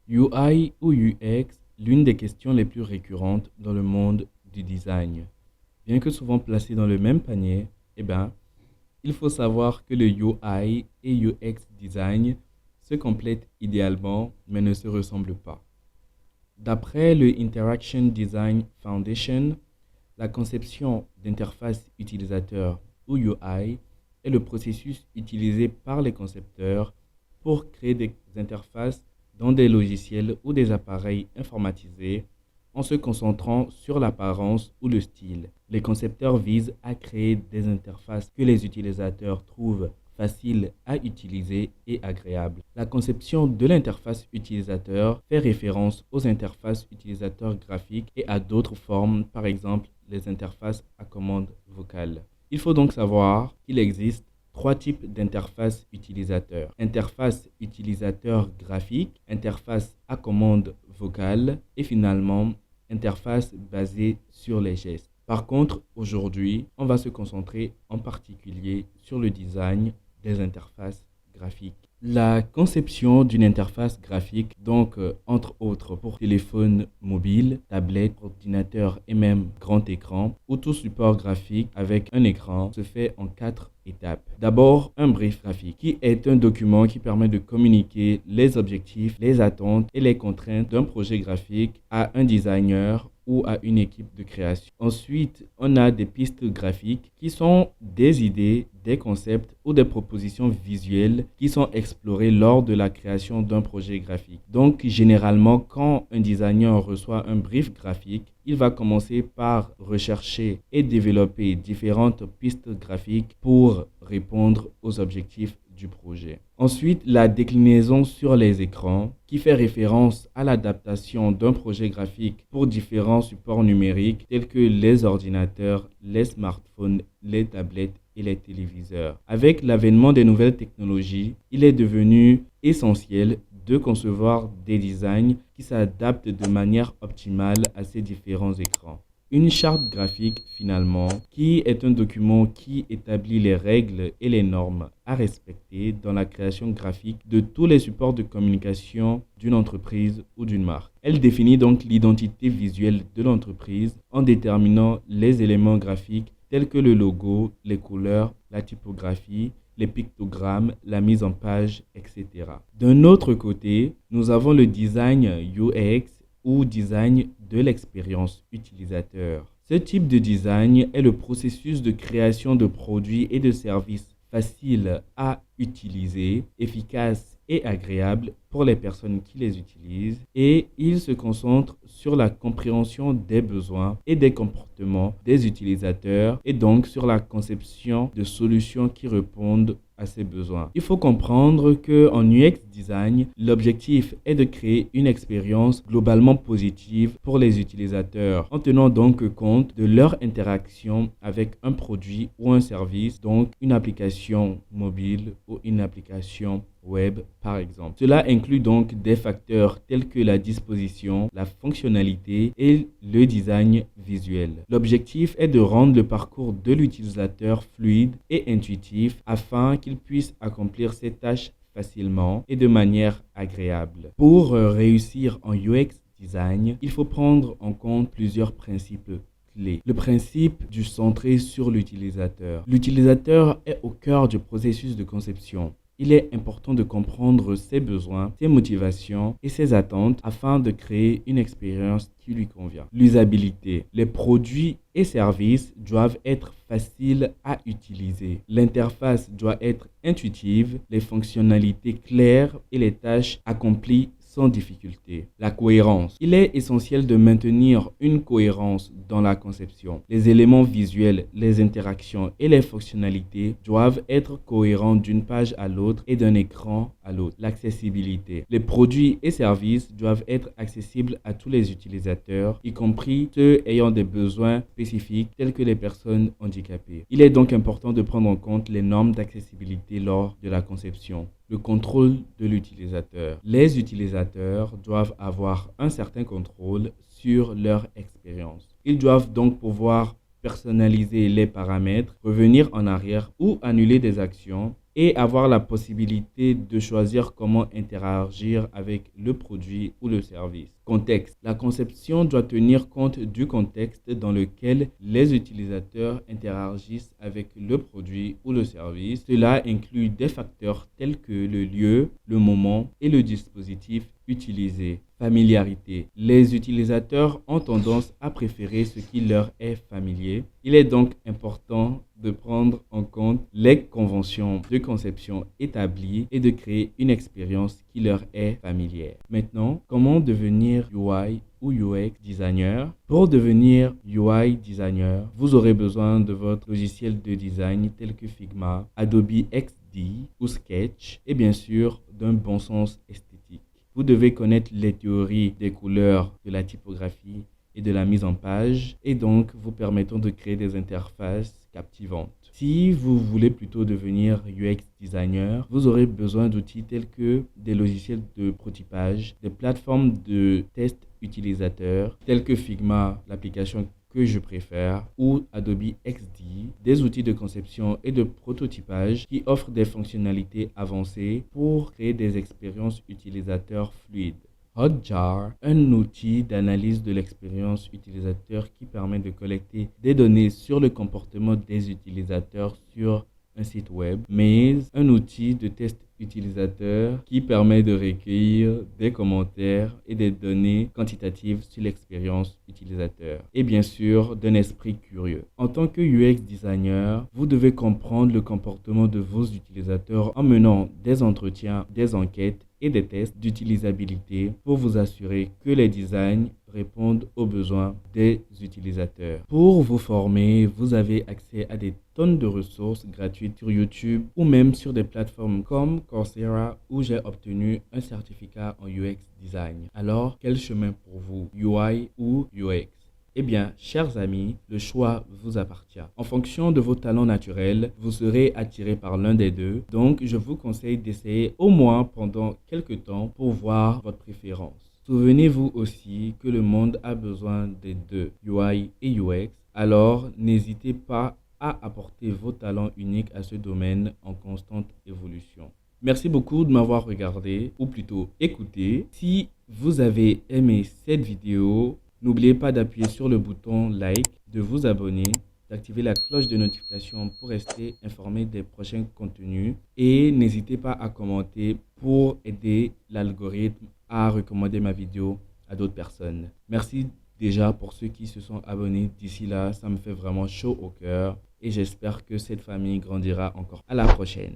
UI ou UX, l'une des questions les plus récurrentes dans le monde du design. Bien que souvent placés dans le même panier, eh ben, il faut savoir que le UI et UX design se complètent idéalement mais ne se ressemblent pas. D'après le Interaction Design Foundation, la conception d'interface utilisateur ou UI est le processus utilisé par les concepteurs pour créer des interfaces dans des logiciels ou des appareils informatisés en se concentrant sur l'apparence ou le style. Les concepteurs visent à créer des interfaces que les utilisateurs trouvent faciles à utiliser et agréables. La conception de l'interface utilisateur fait référence aux interfaces utilisateurs graphiques et à d'autres formes, par exemple les interfaces à commande vocale. Il faut donc savoir qu'il existe trois types d'interfaces utilisateurs. Interface utilisateur graphique, interface à commande vocale et finalement interface basée sur les gestes. Par contre, aujourd'hui, on va se concentrer en particulier sur le design des interfaces graphiques. La conception d'une interface graphique, donc entre autres pour téléphone mobile, tablette, ordinateur et même grand écran, ou tout support graphique avec un écran, se fait en 4 étapes. D'abord, un brief graphique, qui est un document qui permet de communiquer les objectifs, les attentes et les contraintes d'un projet graphique à un designer ou à une équipe de création. Ensuite, on a des pistes graphiques qui sont des idées, des concepts ou des propositions visuelles qui sont explorées lors de la création d'un projet graphique. Donc, généralement, quand un designer reçoit un brief graphique, il va commencer par rechercher et développer différentes pistes graphiques pour répondre aux objectifs du projet. Ensuite, la déclinaison sur les écrans, qui fait référence à l'adaptation d'un projet graphique pour différents supports numériques tels que les ordinateurs, les smartphones, les tablettes et les téléviseurs. Avec l'avènement des nouvelles technologies, il est devenu essentiel de concevoir des designs qui s'adaptent de manière optimale à ces différents écrans. Une charte graphique, finalement, qui est un document qui établit les règles et les normes à respecter dans la création graphique de tous les supports de communication d'une entreprise ou d'une marque. Elle définit donc l'identité visuelle de l'entreprise en déterminant les éléments graphiques tels que le logo, les couleurs, la typographie, les pictogrammes, la mise en page, etc. D'un autre côté, nous avons le design UX ou design de l'expérience utilisateur. Ce type de design est le processus de création de produits et de services faciles à utiliser, efficaces et agréables pour les personnes qui les utilisent, et il se concentre sur la compréhension des besoins et des comportements des utilisateurs et donc sur la conception de solutions qui répondent à ces besoins. Il faut comprendre qu'en UX design, l'objectif est de créer une expérience globalement positive pour les utilisateurs en tenant donc compte de leur interaction avec un produit ou un service, donc une application mobile ou une application web par exemple. Cela inclut donc des facteurs tels que la disposition, la fonctionnalité et le design visuel. L'objectif est de rendre le parcours de l'utilisateur fluide et intuitif afin qu'il puisse accomplir ses tâches facilement et de manière agréable. Pour réussir en UX design, il faut prendre en compte plusieurs principes clés. Le principe du centré sur l'utilisateur. L'utilisateur est au cœur du processus de conception. Il est important de comprendre ses besoins, ses motivations et ses attentes afin de créer une expérience qui lui convient. L'usabilité. Les produits et services doivent être faciles à utiliser. L'interface doit être intuitive, les fonctionnalités claires et les tâches accomplies sans difficulté. La cohérence. Il est essentiel de maintenir une cohérence dans la conception. Les éléments visuels, les interactions et les fonctionnalités doivent être cohérents d'une page à l'autre et d'un écran à l'autre. L'accessibilité. Les produits et services doivent être accessibles à tous les utilisateurs, y compris ceux ayant des besoins spécifiques tels que les personnes handicapées. Il est donc important de prendre en compte les normes d'accessibilité lors de la conception. Le contrôle de l'utilisateur. Les utilisateurs doivent avoir un certain contrôle sur leur expérience. Ils doivent donc pouvoir personnaliser les paramètres, revenir en arrière ou annuler des actions et avoir la possibilité de choisir comment interagir avec le produit ou le service. Contexte. La conception doit tenir compte du contexte dans lequel les utilisateurs interagissent avec le produit ou le service. Cela inclut des facteurs tels que le lieu, le moment et le dispositif utilisé. Familiarité. Les utilisateurs ont tendance à préférer ce qui leur est familier. Il est donc important de prendre en compte les conventions de conception établies et de créer une expérience qui leur est familière. Maintenant, comment devenir UI ou UX designer? Pour devenir UI designer, vous aurez besoin de votre logiciel de design tel que Figma, Adobe XD ou Sketch et bien sûr d'un bon sens esthétique. Vous devez connaître les théories des couleurs, de la typographie et de la mise en page et donc vous permettant de créer des interfaces captivantes. Si vous voulez plutôt devenir UX designer, vous aurez besoin d'outils tels que des logiciels de prototypage, des plateformes de test utilisateurs tels que Figma, l'application que je préfère, ou Adobe XD, des outils de conception et de prototypage qui offrent des fonctionnalités avancées pour créer des expériences utilisateurs fluides. Hotjar, un outil d'analyse de l'expérience utilisateur qui permet de collecter des données sur le comportement des utilisateurs sur un site web. Maze, un outil de test utilisateur qui permet de recueillir des commentaires et des données quantitatives sur l'expérience utilisateur. Et bien sûr, d'un esprit curieux. En tant que UX designer, vous devez comprendre le comportement de vos utilisateurs en menant des entretiens, des enquêtes et des tests d'utilisabilité pour vous assurer que les designs répondent aux besoins des utilisateurs. Pour vous former, vous avez accès à des tonnes de ressources gratuites sur YouTube ou même sur des plateformes comme Coursera où j'ai obtenu un certificat en UX design. Alors, quel chemin pour vous, UI ou UX? Eh bien, chers amis, le choix vous appartient. En fonction de vos talents naturels, vous serez attiré par l'un des deux. Donc, je vous conseille d'essayer au moins pendant quelques temps pour voir votre préférence. Souvenez-vous aussi que le monde a besoin des deux, UI et UX. Alors, n'hésitez pas à apporter vos talents uniques à ce domaine en constante évolution. Merci beaucoup de m'avoir regardé, ou plutôt écouté. Si vous avez aimé cette vidéo, n'oubliez pas d'appuyer sur le bouton like, de vous abonner, d'activer la cloche de notification pour rester informé des prochains contenus et n'hésitez pas à commenter pour aider l'algorithme à recommander ma vidéo à d'autres personnes. Merci déjà pour ceux qui se sont abonnés d'ici là, ça me fait vraiment chaud au cœur et j'espère que cette famille grandira encore. À la prochaine.